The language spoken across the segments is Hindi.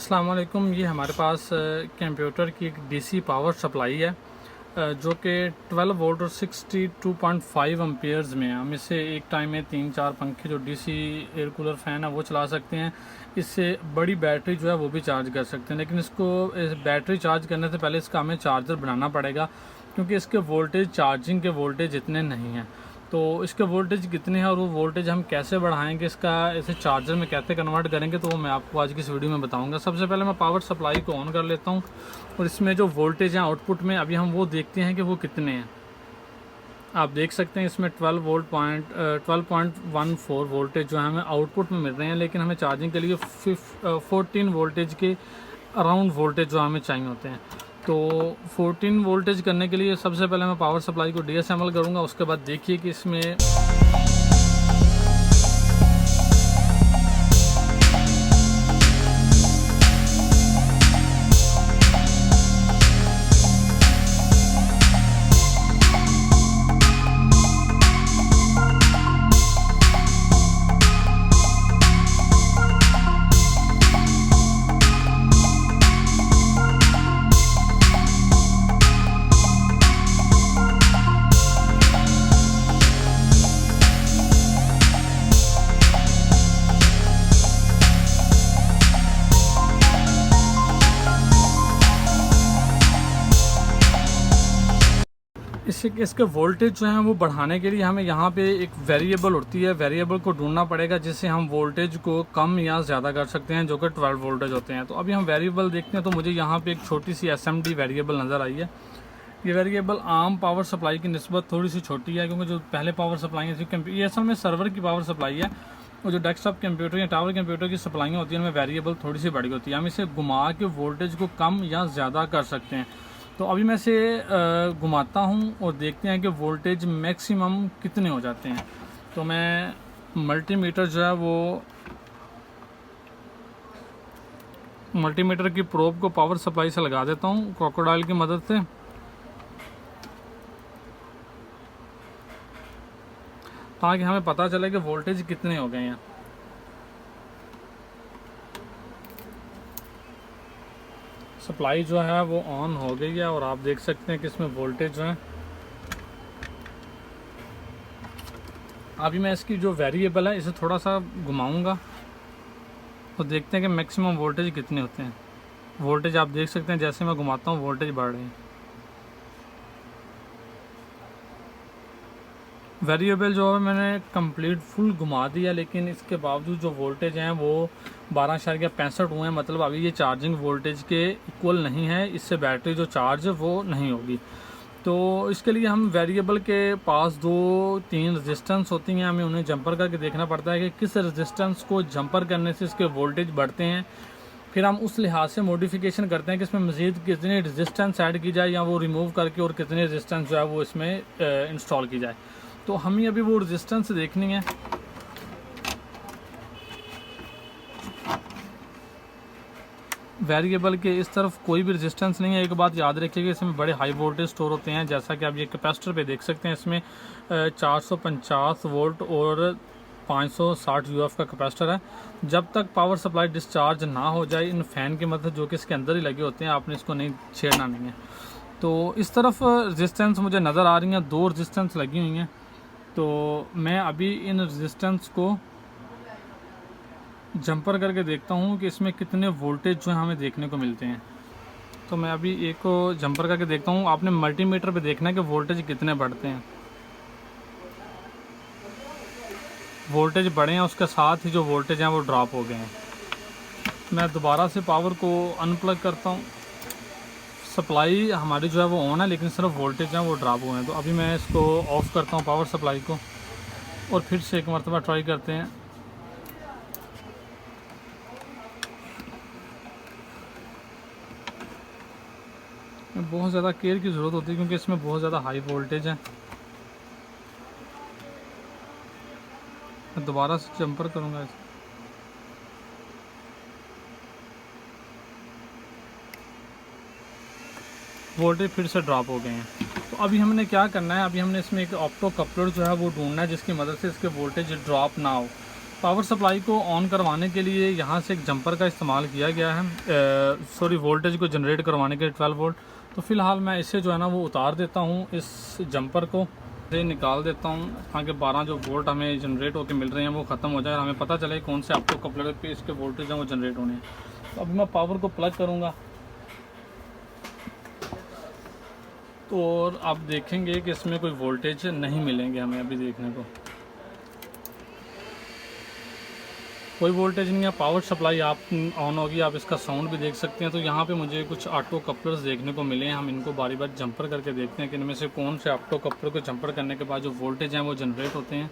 अस्सलाम वालेकुम। ये हमारे पास कंप्यूटर की एक डीसी पावर सप्लाई है जो कि 12 वोल्ट और 62.5 एम्पियर्स में है। हम इससे एक टाइम में 3-4 पंखे जो डीसी एयर कूलर फ़ैन है वो चला सकते हैं। इससे बड़ी बैटरी जो है वो भी चार्ज कर सकते हैं, लेकिन इसको बैटरी चार्ज करने से पहले इसका हमें चार्जर बनाना पड़ेगा, क्योंकि इसके वोल्टेज चार्जिंग के वोल्टेज इतने नहीं हैं। तो इसके वोल्टेज कितने हैं और वो वोल्टेज हम कैसे बढ़ाएंगे, इसका इसे चार्जर में कैसे कन्वर्ट करेंगे, तो वो मैं आपको आज की इस वीडियो में बताऊंगा। सबसे पहले मैं पावर सप्लाई को ऑन कर लेता हूं और इसमें जो वोल्टेज है आउटपुट में अभी हम वो देखते हैं कि वो कितने हैं। आप देख सकते हैं इसमें 12.14 वोल्टेज जो है हमें आउटपुट में मिल रहे हैं, लेकिन हमें चार्जिंग के लिए 14 वोल्टेज के अराउंड वोल्टेज जो हमें चाहिए होते हैं। तो 14 वोल्टेज करने के लिए सबसे पहले मैं पावर सप्लाई को डीएसएमएल करूँगा। उसके बाद देखिए कि इसमें इसके वोल्टेज जो हैं वो बढ़ाने के लिए हमें यहाँ पे एक वेरिएबल होती है, वेरिएबल को ढूंढना पड़ेगा जिससे हम वोल्टेज को कम या ज़्यादा कर सकते हैं, जो कि 12 वोल्टेज होते हैं। तो अभी हम वेरिएबल देखते हैं, तो मुझे यहाँ पे एक छोटी सी SMD वेरिएबल नज़र आई है। ये वेरिएबल आम पावर सप्लाई की निस्बत थोड़ी सी छोटी है, क्योंकि जो पहले पावर सप्लाई थी ये असल में सर्वर की पावर सप्लाई है, और जो डेस्कटॉप कंप्यूटर या टावर कंप्यूटर की सप्लाई होती है उनमें वेरिएबल थोड़ी सी बड़ी होती है। हम इसे घुमा के वोल्टेज को कम या ज़्यादा कर सकते हैं। तो अभी मैं इसे घुमाता हूँ और देखते हैं कि वोल्टेज मैक्सिमम कितने हो जाते हैं। तो मैं मल्टीमीटर जो है वो मल्टीमीटर की प्रोब को पावर सप्लाई से लगा देता हूँ क्रोकोडाइल की मदद से, ताकि हमें पता चले कि वोल्टेज कितने हो गए हैं। सप्लाई जो है वो ऑन हो गई है और आप देख सकते हैं कि इसमें वोल्टेज जो है, अभी मैं इसकी जो वेरिएबल है इसे थोड़ा सा घुमाऊंगा तो देखते हैं कि मैक्सिमम वोल्टेज कितने होते हैं। वोल्टेज आप देख सकते हैं जैसे मैं घुमाता हूँ वोल्टेज बढ़ रहे हैं। वेरिएबल जो है मैंने कंप्लीट फुल घुमा दिया, लेकिन इसके बावजूद जो वोल्टेज हैं वो 12.65 हुए हैं। मतलब अभी ये चार्जिंग वोल्टेज के इक्वल नहीं है, इससे बैटरी जो चार्ज है वो नहीं होगी। तो इसके लिए हम वेरिएबल के पास 2-3 रेजिस्टेंस होती हैं, हमें उन्हें जंपर करके देखना पड़ता है कि किस रेजिस्टेंस को जंपर करने से इसके वोल्टेज बढ़ते हैं। फिर हम उस लिहाज से मॉडिफिकेशन करते हैं कि इसमें मज़ीद कितनी रेजिस्टेंस ऐड की जाए या वो रिमूव करके और कितनी रेजिस्टेंस जो है वो इसमें इंस्टॉल की जाए। तो हमें अभी वो रेजिस्टेंस देखनी है। वेरिएबल के इस तरफ कोई भी रेजिस्टेंस नहीं है। एक बात याद रखिएगा, इसमें बड़े हाई वोल्टेज स्टोर होते हैं, जैसा कि आप ये कैपेसिटर पे देख सकते हैं। इसमें 450 वोल्ट और 560 UF का कैपेसिटर है। जब तक पावर सप्लाई डिस्चार्ज ना हो जाए इन फ़ैन की मदद जो कि इसके अंदर ही लगे होते हैं, आपने इसको नहीं छेड़ना नहीं है। तो इस तरफ रेजिस्टेंस मुझे नज़र आ रही हैं, 2 रेजिस्टेंस लगी हुई हैं। तो मैं अभी इन रेजिस्टेंस को जंपर करके देखता हूँ कि इसमें कितने वोल्टेज जो है हमें देखने को मिलते हैं। तो मैं अभी एक को जंपर करके देखता हूँ। आपने मल्टीमीटर पे देखना है कि वोल्टेज कितने बढ़ते हैं। वोल्टेज बढ़े हैं, उसके साथ ही जो वोल्टेज हैं वो ड्रॉप हो गए हैं। मैं दोबारा से पावर को अनप्लग करता हूँ। सप्लाई हमारी जो है वो ऑन है, लेकिन सिर्फ वोल्टेज हैं वो ड्रॉप हुए हैं। तो अभी मैं इसको ऑफ़ करता हूँ पावर सप्लाई को और फिर से एक मरतबा ट्राई करते हैं। बहुत ज़्यादा केयर की ज़रूरत होती है क्योंकि इसमें बहुत ज़्यादा हाई वोल्टेज है। मैं दोबारा से जंपर करूँगा इसे। वोल्टेज फिर से ड्रॉप हो गए हैं। तो अभी हमने क्या करना है, अभी हमने इसमें एक ऑप्टो कपलर जो है वो ढूंढना है जिसकी मदद से इसके वोल्टेज ड्रॉप ना हो। पावर सप्लाई को ऑन करवाने के लिए यहाँ से एक जंपर का इस्तेमाल किया गया है, वोल्टेज को जनरेट करवाने के लिए 12 वोल्ट। तो फ़िलहाल मैं इसे जो है ना वो उतार देता हूँ, इस जंपर को से निकाल देता हूँ ताकि 12 जो वोल्ट हमें जनरेट होकर मिल रहे हैं वो ख़त्म हो जाए, हमें पता चले कौन से ऑप्टो कपलर पे इसके वोल्टेज हैं वो जनरेट होने हैं। तो अभी मैं पावर को प्लग करूँगा तो और आप देखेंगे कि इसमें कोई वोल्टेज नहीं मिलेंगे हमें अभी देखने को, कोई वोल्टेज नहीं है। पावर सप्लाई आप ऑन होगी, आप इसका साउंड भी देख सकते हैं। तो यहाँ पे मुझे कुछ ऑटो कपलर्स देखने को मिले हैं, हम इनको बारी बारी जंपर करके देखते हैं कि इनमें से कौन से ऑटो कपलर को जंपर करने के बाद जो वोल्टेज हैं वो जनरेट होते हैं।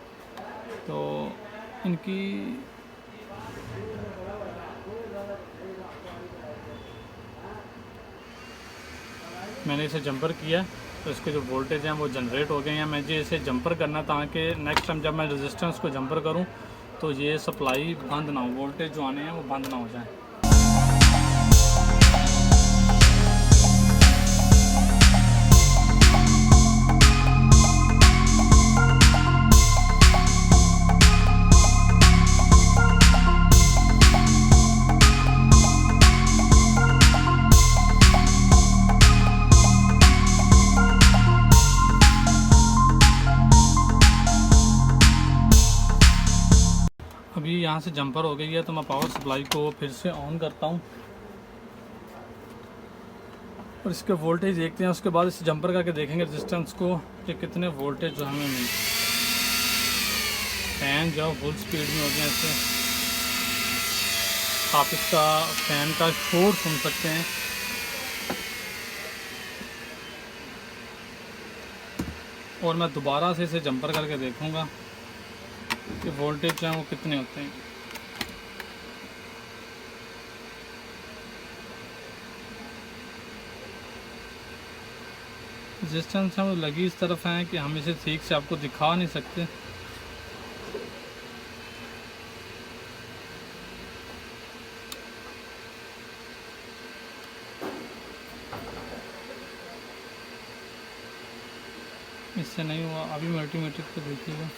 तो इनकी मैंने इसे जंपर किया तो इसके जो वोल्टेज हैं वो जनरेट हो गए हैं। मुझे इसे जंपर करना ताकि नेक्स्ट टाइम जब मैं रेजिस्टेंस को जंपर करूं तो ये सप्लाई बंद ना हो, वोल्टेज जो आने हैं वो बंद ना हो जाए। अभी यहाँ से जंपर हो गई है तो मैं पावर सप्लाई को फिर से ऑन करता हूँ और इसके वोल्टेज देखते हैं। उसके बाद इस जंपर करके देखेंगे रेजिस्टेंस को कि कितने वोल्टेज जो हमें मिलते। फैन जो फुल स्पीड में हो गया, इससे आप इसका फैन का शोर सुन सकते हैं। और मैं दोबारा से इसे जंपर करके देखूँगा कि वोल्टेज जो है वो कितने होते हैं। रेजिस्टेंस हम लगी इस तरफ है कि हम इसे ठीक से आपको दिखा नहीं सकते। इससे नहीं हुआ। अभी मल्टीमीटर को देखिएगा,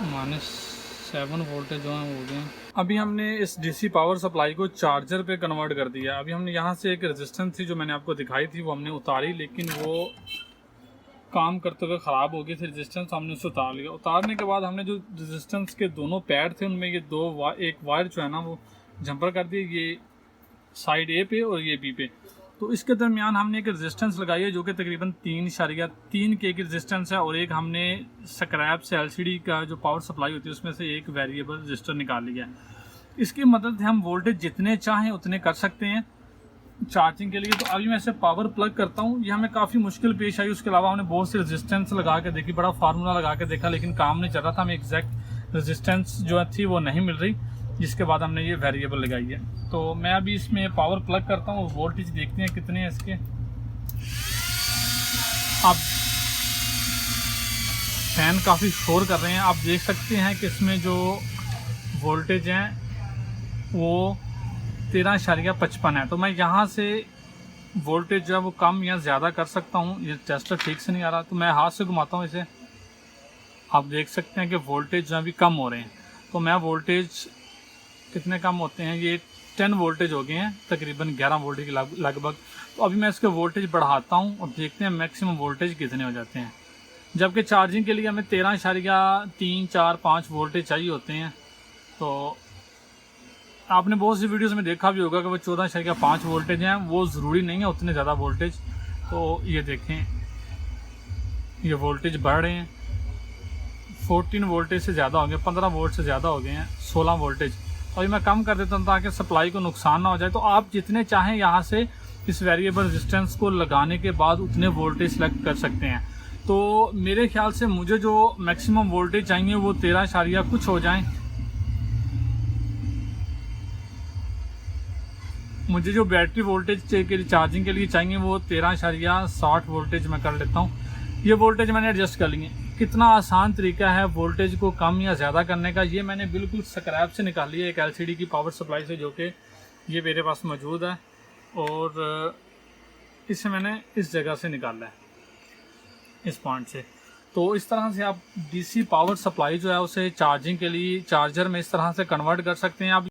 -7 वोल्टेज जो है हो गए। अभी हमने इस डीसी पावर सप्लाई को चार्जर पे कन्वर्ट कर दिया। अभी हमने यहाँ से एक रेजिस्टेंस थी जो मैंने आपको दिखाई थी वो हमने उतारी, लेकिन वो काम करते हुए ख़राब हो गई थी रेजिस्टेंस, हमने उसे उतार लिया। उतारने के बाद हमने जो रेजिस्टेंस के दोनों पैड थे उनमें ये एक वायर जो है ना वो जंपर कर दिए, ये साइड ए पे और ये बी पे। तो इसके दरमियान हमने एक रेजिस्टेंस लगाई है जो कि तकरीबन 3.3 के की रेजिस्टेंस है, और एक हमने स्क्रैप से एलसीडी का जो पावर सप्लाई होती है उसमें से एक वेरिएबल रजिस्टर निकाल लिया है। इसकी मदद से हम वोल्टेज जितने चाहें उतने कर सकते हैं चार्जिंग के लिए। तो अभी मैं इसे पावर प्लग करता हूँ। ये हमें काफ़ी मुश्किल पेश आई, उसके अलावा हमने बहुत सी रेजिस्टेंस लगा के देखी, बड़ा फार्मूला लगा के देखा, लेकिन काम नहीं चल रहा था। हमें एग्जैक्ट रेजिस्टेंस जो थी वो नहीं मिल रही, जिसके बाद हमने ये वेरिएबल लगाई है। तो मैं अभी इसमें पावर प्लग करता हूँ, वोल्टेज देखते हैं कितने हैं इसके। आप फैन काफ़ी शोर कर रहे हैं, आप देख सकते हैं कि इसमें जो वोल्टेज हैं वो 13.55 है। तो मैं यहाँ से वोल्टेज जो है वो कम या ज़्यादा कर सकता हूँ। ये टेस्टर ठीक से नहीं आ रहा तो मैं हाथ से घुमाता हूँ इसे, आप देख सकते हैं कि वोल्टेज जो है अभी कम हो रहे हैं। तो मैं वोल्टेज कितने कम होते हैं, ये 10 वोल्टेज हो गए हैं, तकरीबन 11 वोल्टेज के लगभग। तो अभी मैं इसके वोल्टेज बढ़ाता हूँ और देखते हैं मैक्सिमम वोल्टेज कितने हो जाते हैं। जबकि चार्जिंग के लिए हमें 13.3, 4, 5 वोल्टेज चाहिए होते हैं। तो आपने बहुत सी वीडियोस में देखा भी होगा कि वो 14.5 वोल्टेज हैं, वो ज़रूरी नहीं है उतने ज़्यादा वोल्टेज। तो ये देखें, ये वोल्टेज बढ़ रहे हैं, 14 वोल्टेज से ज़्यादा हो गए, 15 वोल्ट से ज़्यादा हो गए हैं, 16 वोल्टेज। अभी मैं कम कर देता हूँ ताकि सप्लाई को नुकसान ना हो जाए। तो आप जितने चाहें यहाँ से इस वेरिएबल रेजिस्टेंस को लगाने के बाद उतने वोल्टेज सेलेक्ट कर सकते हैं। तो मेरे ख्याल से मुझे जो मैक्सिमम वोल्टेज चाहिए वो 13 कुछ हो जाएं। मुझे जो बैटरी वोल्टेज के चार्जिंग के लिए चाहिए वो 13.60 वोल्टेज मैं कर लेता हूँ। ये वोल्टेज मैंने एडजस्ट कर लिए। कितना आसान तरीका है वोल्टेज को कम या ज़्यादा करने का। ये मैंने बिल्कुल स्क्रैप से निकाली है एक एलसीडी की पावर सप्लाई से, जो कि ये मेरे पास मौजूद है, और इसे मैंने इस जगह से निकाला है, इस पॉइंट से। तो इस तरह से आप डीसी पावर सप्लाई जो है उसे चार्जिंग के लिए चार्जर में इस तरह से कन्वर्ट कर सकते हैं आप।